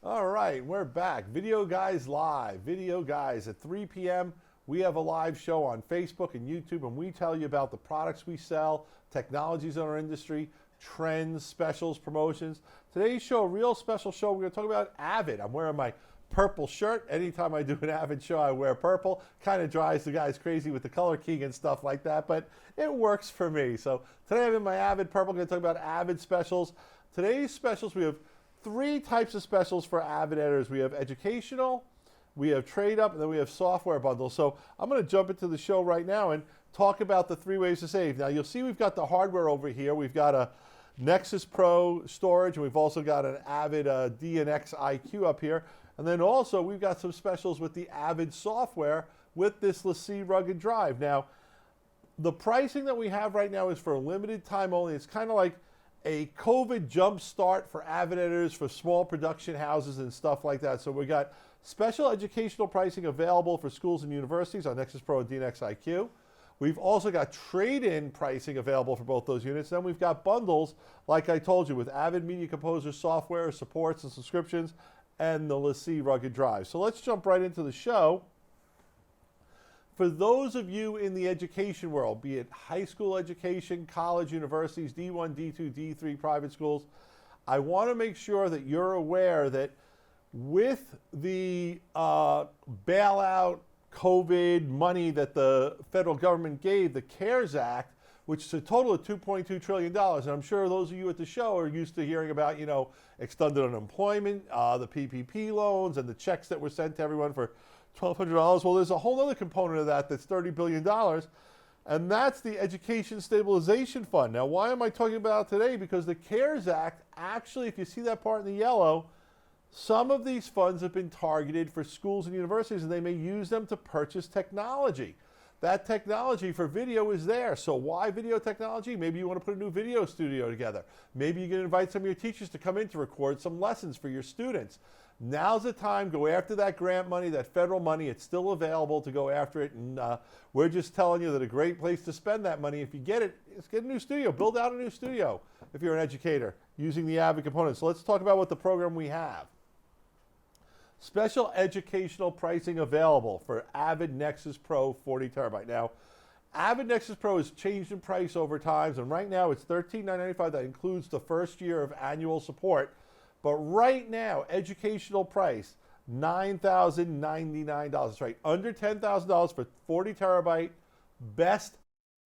All right, we're back. Video Guys Live. Video Guys at 3 p.m. We have a live show on Facebook and YouTube, and we tell you about the products we sell, technologies in our industry, trends, specials, promotions. Today's show, a real special show. We're going to talk about Avid. I'm wearing my purple shirt. Anytime I do an Avid show, I wear purple. Kind of drives the guys crazy with the color keying and stuff like that, but it works for me. So today I'm in my Avid purple. I'm going to talk about Avid specials. Today's specials, we have three types of specials for Avid editors. We have educational, we have trade up, and then we have software bundles. So I'm going to jump into the show right now and talk about the three ways to save. Now you'll see we've got the hardware over here. We've got a Nexus Pro storage, and we've also got an Avid DNX IQ up here. And then also we've got some specials with the Avid software with this LaCie rugged drive. Now, the pricing that we have right now is for a limited time only. It's kind of like a COVID jump start for Avid editors, for small production houses and stuff like that. So we got special educational pricing available for schools and universities on Nexus Pro and DNX IQ. We've also got trade-in pricing available for both those units. Then we've got bundles, like I told you, with Avid Media Composer software, supports and subscriptions, and the LaCie rugged drive. So let's jump right into the show. For those of you in the education world, be it high school education, college, universities, D1, D2, D3 private schools, I want to make sure that you're aware that with the bailout COVID money that the federal government gave, the CARES Act, which is a total of $2.2 trillion. And I'm sure those of you at the show are used to hearing about, extended unemployment, the PPP loans, and the checks that were sent to everyone for $1,200. Well, there's a whole other component of that that's $30 billion, and that's the Education Stabilization Fund. Now, why am I talking about it today? Because the CARES Act, actually, if you see that part in the yellow, some of these funds have been targeted for schools and universities, and they may use them to purchase technology. That technology for video is there. So why video technology? Maybe you want to put a new video studio together. Maybe you're going to invite some of your teachers to come in to record some lessons for your students. Now's the time. Go after that grant money, that federal money. It's still available to go after it. And we're just telling you that a great place to spend that money, if you get it, is get a new studio. Build out a new studio if you're an educator using the Avid components. So let's talk about what the program we have. Special educational pricing available for Avid Nexus Pro 40 terabyte. Now, Avid Nexus Pro has changed in price over time, and right now it's $13,995. That includes the first year of annual support. But right now, educational price, $9,099. That's right, under $10,000 for 40 terabyte, best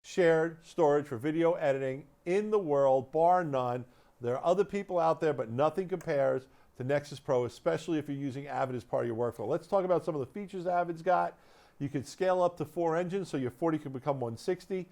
shared storage for video editing in the world, bar none. There are other people out there, but nothing compares to Nexus Pro, especially if you're using Avid as part of your workflow. Let's talk about some of the features Avid's got. You can scale up to 4 engines, so your 40 can become 160.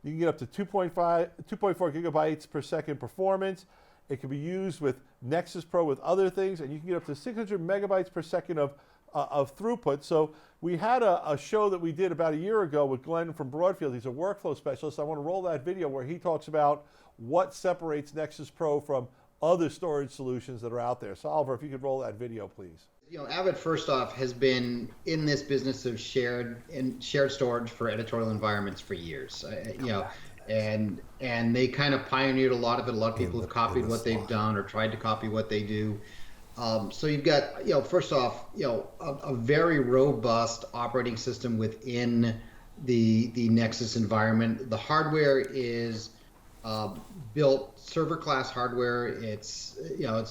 You can get up to 2.4 gigabytes per second performance. It can be used with Nexus Pro with other things, and you can get up to 600 megabytes per second of throughput. So we had a show that we did about a year ago with Glenn from Broadfield. He's a workflow specialist. I want to roll that video where he talks about what separates Nexus Pro from other storage solutions that are out there. So Oliver, if you could roll that video, please. Avid, first off, has been in this business of shared storage for editorial environments for years. And they kind of pioneered a lot of it. A lot of people have copied what they've done or tried to copy what they do. So you've got, first off, a very robust operating system within the Nexus environment. The hardware is built server class hardware. It's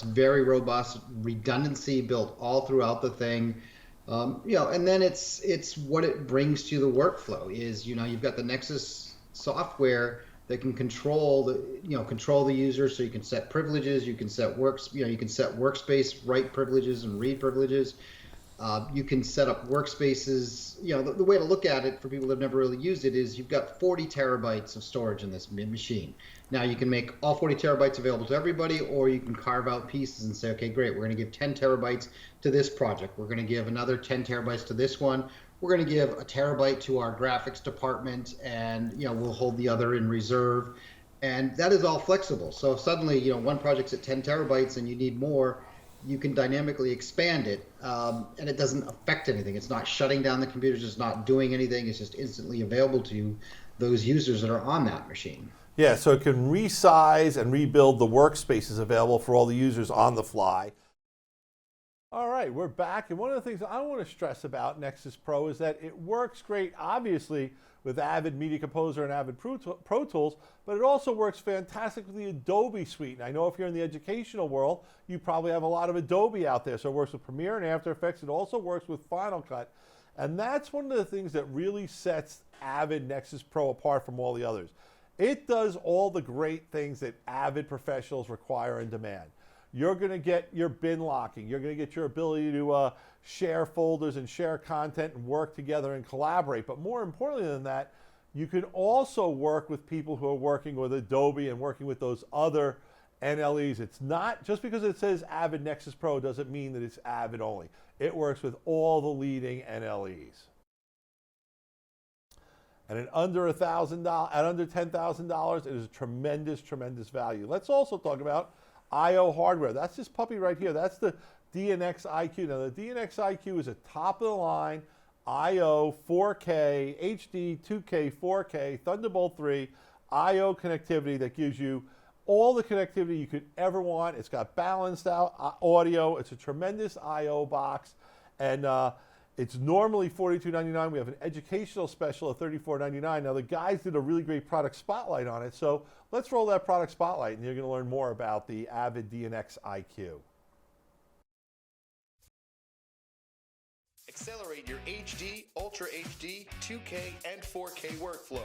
very robust, redundancy built all throughout the thing. And then it's what it brings to the workflow is, you've got the Nexus software that can control the user. So you can set privileges, you can set workspace write privileges and read privileges. You can set up workspaces. The way to look at it for people that have never really used it is you've got 40 terabytes of storage in this machine. Now you can make all 40 terabytes available to everybody, or you can carve out pieces and say, okay, great, we're going to give 10 terabytes to this project. We're going to give another 10 terabytes to this one. We're going to give a terabyte to our graphics department, and we'll hold the other in reserve. And that is all flexible. So if suddenly one project's at 10 terabytes and you need more, you can dynamically expand it, and it doesn't affect anything. It's not shutting down the computers. It's not doing anything. It's just instantly available to those users that are on that machine. Yeah, so it can resize and rebuild the workspaces available for all the users on the fly. All right, we're back, and one of the things I want to stress about Nexus Pro is that it works great, obviously, with Avid Media Composer and Avid Pro Tools, but it also works fantastic with the Adobe suite. And I know if you're in the educational world, you probably have a lot of Adobe out there. So it works with Premiere and After Effects. It also works with Final Cut. And that's one of the things that really sets Avid Nexus Pro apart from all the others. It does all the great things that Avid professionals require and demand. You're going to get your bin locking. You're going to get your ability to share folders and share content and work together and collaborate. But more importantly than that, you can also work with people who are working with Adobe and working with those other NLEs. It's not, just because it says Avid Nexus Pro doesn't mean that it's Avid only. It works with all the leading NLEs. And at under $1,000, at under $10,000, it is a tremendous, tremendous value. Let's also talk about I/O hardware. That's this puppy right here. That's the DNX iQ. Now the DNX iQ is a top of the line I/O 4K, HD, 2K, 4K, Thunderbolt 3 I/O connectivity that gives you all the connectivity you could ever want. It's got balanced out audio. It's a tremendous I/O box, and it's normally $42.99. We have an educational special of $34.99. Now the guys did a really great product spotlight on it, so let's roll that product spotlight, and you're going to learn more about the Avid DNX iQ. Accelerate your HD, Ultra HD, 2K, and 4K workflow.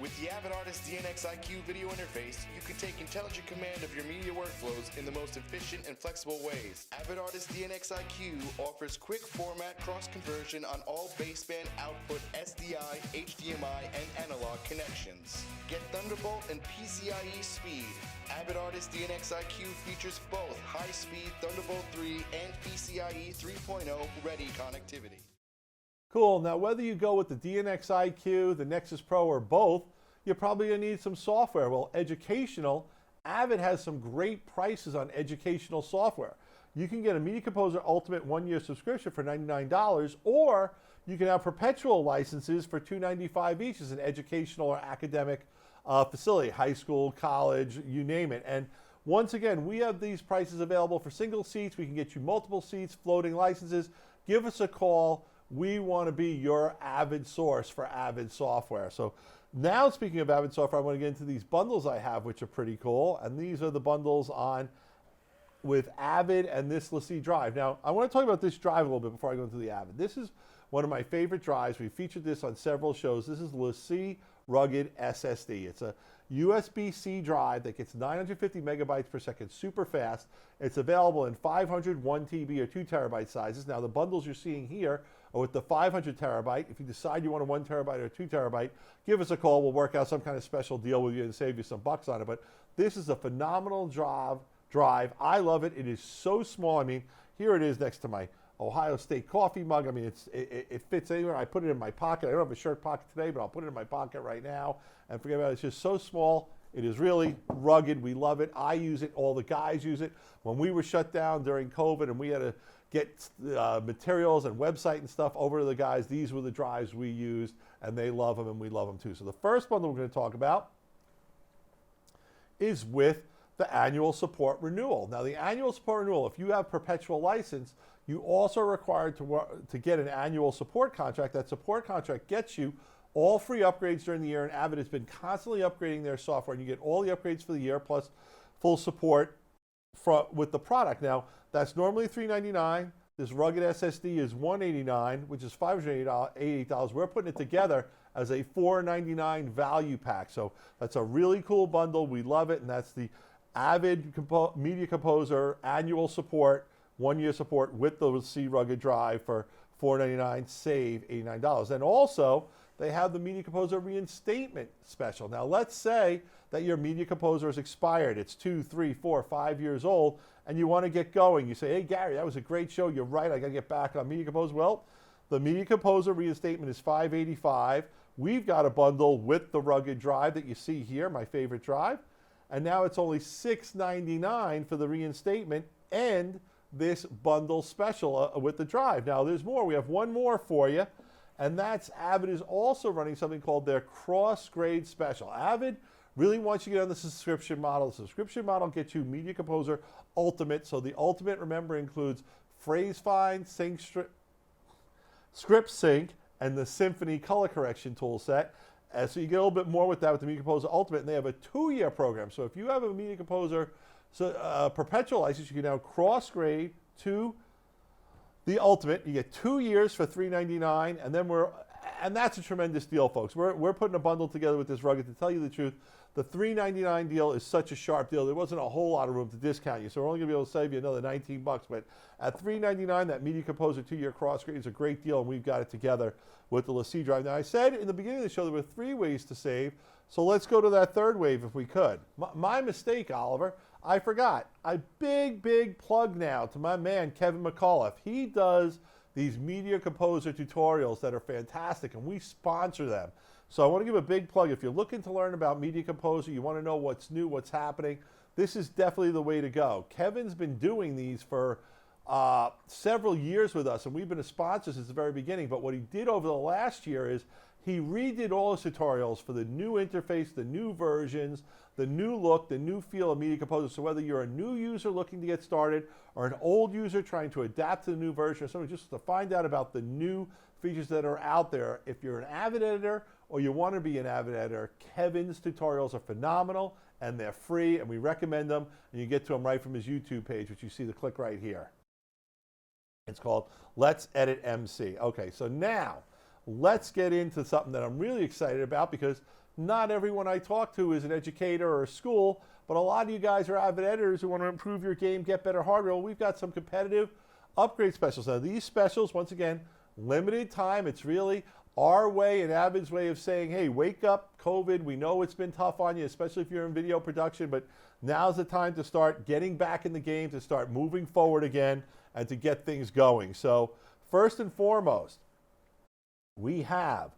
With the Avid Artist DNX iQ video interface, you can take intelligent command of your media workflows in the most efficient and flexible ways. Avid Artist DNX iQ offers quick format cross-conversion on all baseband output SDI, HDMI, and analog connections. Get Thunderbolt and PCIe speed. Avid Artist DNX iQ features both high-speed Thunderbolt 3 and PCIe 3.0 ready connectivity. Cool. Now, whether you go with the DNX iQ, the Nexus Pro, or both, you're probably going to need some software. Well, educational, Avid has some great prices on educational software. You can get a Media Composer Ultimate 1-year subscription for $99, or you can have perpetual licenses for $295 each as an educational or academic facility, high school, college, you name it. And once again, we have these prices available for single seats. We can get you multiple seats, floating licenses. Give us a call. We want to be your Avid source for Avid software. So now, speaking of Avid software, I want to get into these bundles I have, which are pretty cool. And these are the bundles on with Avid and this LaCie drive. Now, I want to talk about this drive a little bit before I go into the Avid. This is one of my favorite drives. We featured this on several shows. This is LaCie Rugged SSD. It's a USB-C drive that gets 950 megabytes per second, super fast. It's available in 500, 1 TB, or 2 terabyte sizes. Now, the bundles you're seeing here are with the 500 terabyte. If you decide you want a 1 terabyte or a 2 terabyte, give us a call. We'll work out some kind of special deal with you and save you some bucks on it. But this is a phenomenal drive. I love it. It is so small. I mean, here it is next to my Ohio State coffee mug. I mean, it fits anywhere. I put it in my pocket. I don't have a shirt pocket today, but I'll put it in my pocket right now. And forget about it. It's just so small. It is really rugged. We love it. I use it. All the guys use it. When we were shut down during COVID and we had to get materials and website and stuff over to the guys, these were the drives we used, and they love them, and we love them too. So the first bundle we're going to talk about is with the annual support renewal. Now, the annual support renewal, if you have perpetual license, you also are required to get an annual support contract. That support contract gets you all free upgrades during the year, and Avid has been constantly upgrading their software, and you get all the upgrades for the year plus full support with the product. Now, that's normally $399. This rugged SSD is $189, which is $588. We're putting it together as a $499 value pack. So that's a really cool bundle. We love it, and that's the Avid Media Composer annual support, 1-year support with the LaCie Rugged drive for $499, save $89. And also, they have the Media Composer reinstatement special. Now, let's say that your Media Composer is expired. It's 2, 3, 4, 5 years old, and you want to get going. You say, hey, Gary, that was a great show. You're right. I got to get back on Media Composer. Well, the Media Composer reinstatement is $585. We've got a bundle with the Rugged drive that you see here, my favorite drive. And now it's only $699 for the reinstatement and this bundle special with the drive. Now, there's more. We have one more for you. And that's Avid is also running something called their cross-grade special. Avid really wants you to get on the subscription model. The subscription model gets you Media Composer Ultimate. So the Ultimate, remember, includes Phrase Find, Script Sync, and the Symphony color correction tool set. So you get a little bit more with that with the Media Composer Ultimate, and they have a 2-year program. So if you have a Media Composer perpetual license, you can now cross-grade to the Ultimate. You get 2 years for $399, and that's a tremendous deal, folks. We're putting a bundle together with this rugged. To tell you the truth, the $399 deal is such a sharp deal. There wasn't a whole lot of room to discount you, so we're only going to be able to save you another $19. But at $399, that Media Composer 2-year cross-grade is a great deal, and we've got it together with the LaCie drive. Now, I said in the beginning of the show there were 3 ways to save, so let's go to that 3rd wave if we could. My mistake, Oliver. I forgot. A big plug now to my man, Kevin McAuliffe. He does these Media Composer tutorials that are fantastic, and we sponsor them. So I want to give a big plug. If you're looking to learn about Media Composer, you want to know what's new, what's happening, this is definitely the way to go. Kevin's been doing these for several years with us, and we've been a sponsor since the very beginning. But what he did over the last year is he redid all his tutorials for the new interface, the new versions, the new look, the new feel of Media Composer. So whether you're a new user looking to get started or an old user trying to adapt to the new version, or something just to find out about the new features that are out there, if you're an avid editor or you want to be an avid editor, Kevin's tutorials are phenomenal and they're free, and we recommend them, and you get to them right from his YouTube page, which you see the click right here. It's called Let's Edit MC. Okay, so now let's get into something that I'm really excited about, because not everyone I talk to is an educator or a school, but a lot of you guys are avid editors who want to improve your game, get better hardware. Well, we've got some competitive upgrade specials. Now, these specials, once again, limited time. It's really our way and Avid's way of saying, hey, wake up, COVID. We know it's been tough on you, especially if you're in video production, but now's the time to start getting back in the game, to start moving forward again, and to get things going. So first and foremost, we have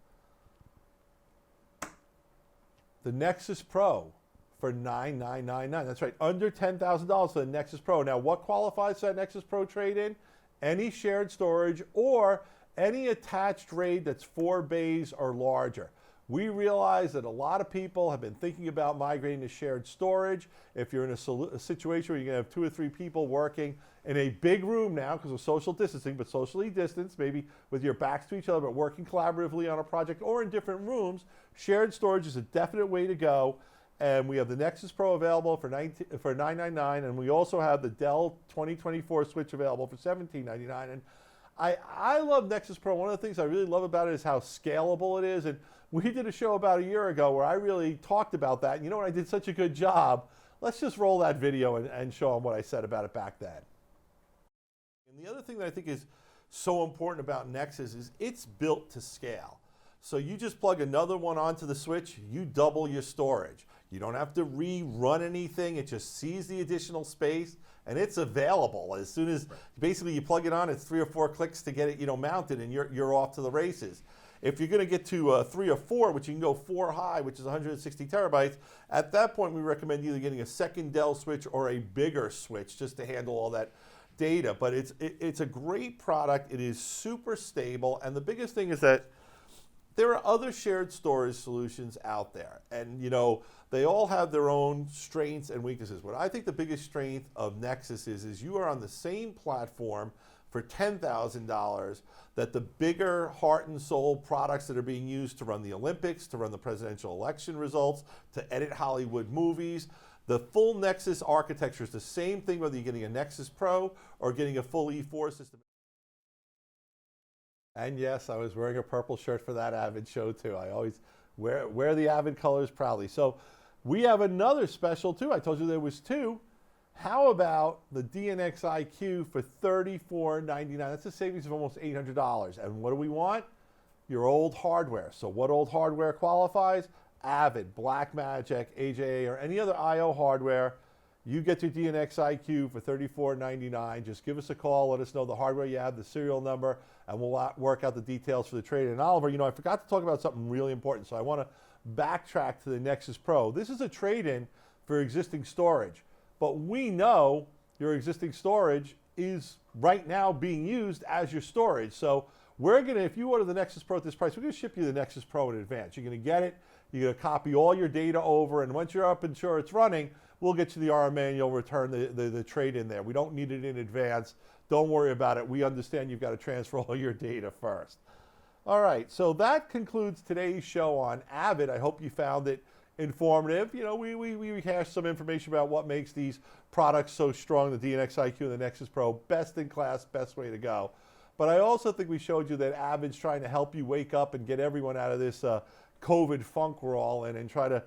the Nexus Pro for $9,999. That's right, under $10,000 for the Nexus Pro. Now, what qualifies for that Nexus Pro trade-in? Any shared storage or any attached RAID that's 4 bays or larger. We realize that a lot of people have been thinking about migrating to shared storage. If you're in a situation where you're going to have 2 or 3 people working in a big room now because of social distancing, but socially distanced, maybe with your backs to each other, but working collaboratively on a project or in different rooms, shared storage is a definite way to go. And we have the Nexus Pro available for $999, and we also have the Dell 2024 switch available for $1799. And I love Nexus Pro. One of the things I really love about it is how scalable it is. And we did a show about a year ago where I really talked about that. And you know what? I did such a good job. Let's just roll that video and show them what I said about it back then. And the other thing that I think is so important about Nexus is it's built to scale. So you just plug another one onto the switch, you double your storage. You don't have to rerun anything. It just sees the additional space, and it's available. As soon as basically you plug it on, it's 3 or 4 clicks to get it, mounted, and you're off to the races. If you're going to get to 3 or 4, which you can go 4 high, which is 160 terabytes, at that point we recommend either getting a second Dell switch or a bigger switch just to handle all that data. But it's a great product. It is super stable, and the biggest thing is that there are other shared storage solutions out there, and they all have their own strengths and weaknesses. What I think the biggest strength of Nexus is you are on the same platform for $10,000 that the bigger heart and soul products that are being used to run the Olympics, to run the presidential election results, to edit Hollywood movies. The full Nexus architecture is the same thing whether you're getting a Nexus Pro or getting a full E4 system. And yes, I was wearing a purple shirt for that Avid show too. I always wear the Avid colors proudly. So we have another special too. I told you there was 2. How about the DNX IQ for $34.99? That's a savings of almost $800. And what do we want? Your old hardware. So what old hardware qualifies? Avid, Blackmagic, AJA, or any other I/O hardware. You get your DNX IQ for $34.99. Just give us a call. Let us know the hardware you have, the serial number, and we'll work out the details for the trade. And Oliver, I forgot to talk about something really important, so I want to backtrack to the Nexus Pro. This is a trade-in for existing storage, but we know your existing storage is right now being used as your storage. So we're going to, if you order the Nexus Pro at this price, we're going to ship you the Nexus Pro in advance. You're going to get it. You're going to copy all your data over, and once you're up and sure it's running, we'll get you the RMA and you'll return the trade in there. We don't need it in advance. Don't worry about it. We understand you've got to transfer all your data first. All right, so that concludes today's show on Avid. I hope you found it informative. You know, we rehashed some information about what makes these products so strong, the DNX IQ and the Nexus Pro, best in class, best way to go. But I also think we showed you that Avid's trying to help you wake up and get everyone out of this COVID funk we're all in, and try to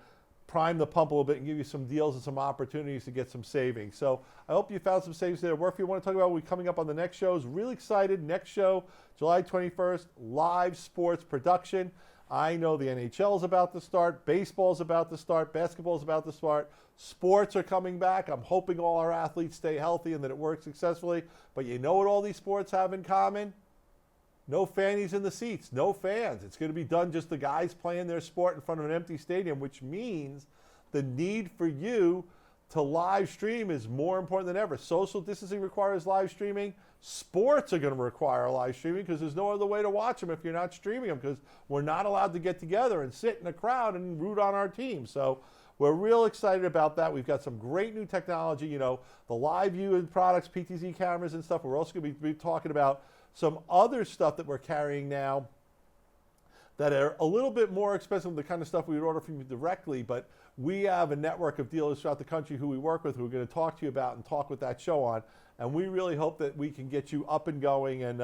prime the pump a little bit and give you some deals and some opportunities to get some savings. So I hope you found some savings there. Work if you want to talk about what we're coming up on the next shows. Really excited. Next show, July 21st, live sports production. I know the NHL is about to start. Baseball is about to start. Basketball is about to start. Sports are coming back. I'm hoping all our athletes stay healthy and that it works successfully. But you know what all these sports have in common? No fannies in the seats, no fans. It's going to be done just the guys playing their sport in front of an empty stadium, which means the need for you to live stream is more important than ever. Social distancing requires live streaming. Sports are going to require live streaming because there's no other way to watch them if you're not streaming them, because we're not allowed to get together and sit in a crowd and root on our team. So we're real excited about that. We've got some great new technology, you know, the live view and products, PTZ cameras and stuff. We're also going to be talking about some other stuff that we're carrying now that are a little bit more expensive than the kind of stuff we would order from you directly, but we have a network of dealers throughout the country who we work with who are going to talk to you about and talk with that show on. And we really hope that we can get you up and going and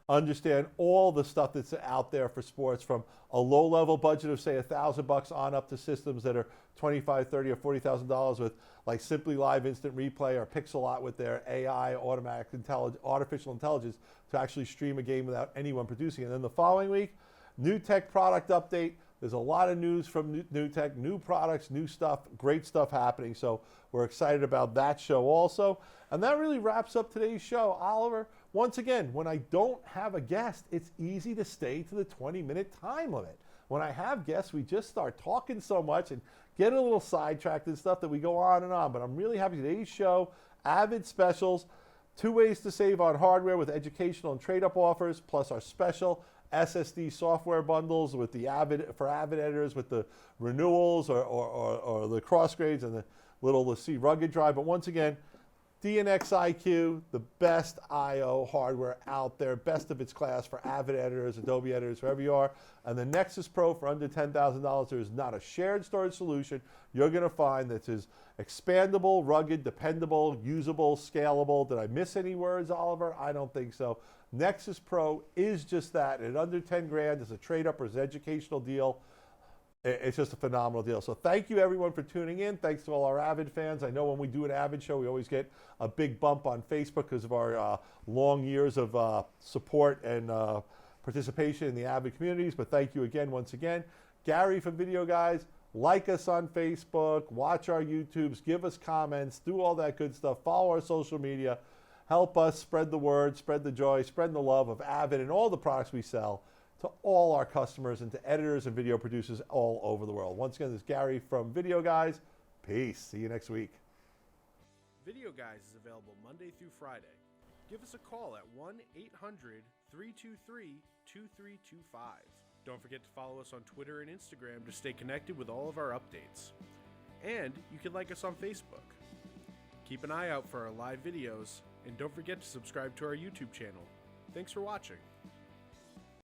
understand all the stuff that's out there for sports, from a low-level budget of, say, $1,000 on up to systems that are $25,000, $30,000, or $40,000 with, like, Simply Live Instant Replay or Pixelot with their AI, artificial intelligence, to actually stream a game without anyone producing it. And then the following week, new tech product update. There's a lot of news from new tech, new products, new stuff, great stuff happening. So we're excited about that show also. And that really wraps up today's show. Oliver, once again, when I don't have a guest, it's easy to stay to the 20-minute time limit. When I have guests, we just start talking so much and get a little sidetracked and stuff that we go on and on. But I'm really happy today's show, Avid specials, 2 ways to save on hardware with educational and trade-up offers, plus our special SSD software bundles with the Avid editors with the renewals or the cross grades and the little C rugged drive. But once again, DNX IQ, the best I/O hardware out there, best of its class for Avid editors, Adobe editors, wherever you are. And the Nexus Pro for under $10,000. There is not a shared storage solution you're going to find that is expandable, rugged, dependable, usable, scalable. Did I miss any words, Oliver? I don't think so. Nexus Pro is just that. At under 10 grand, it's a trade-up or it's an educational deal. It's just a phenomenal deal. So thank you, everyone, for tuning in. Thanks to all our Avid fans. I know when we do an Avid show, we always get a big bump on Facebook because of our long years of support and participation in the Avid communities. But thank you again, once again. Gary from Video Guys, like us on Facebook, watch our YouTubes, give us comments, do all that good stuff. Follow our social media. Help us spread the word, spread the joy, spread the love of Avid and all the products we sell to all our customers and to editors and video producers all over the world. Once again, this is Gary from Video Guys. Peace. See you next week. Video Guys is available Monday through Friday. Give us a call at 1-800-323-2325. Don't forget to follow us on Twitter and Instagram to stay connected with all of our updates. And you can like us on Facebook. Keep an eye out for our live videos, and don't forget to subscribe to our YouTube channel. Thanks for watching.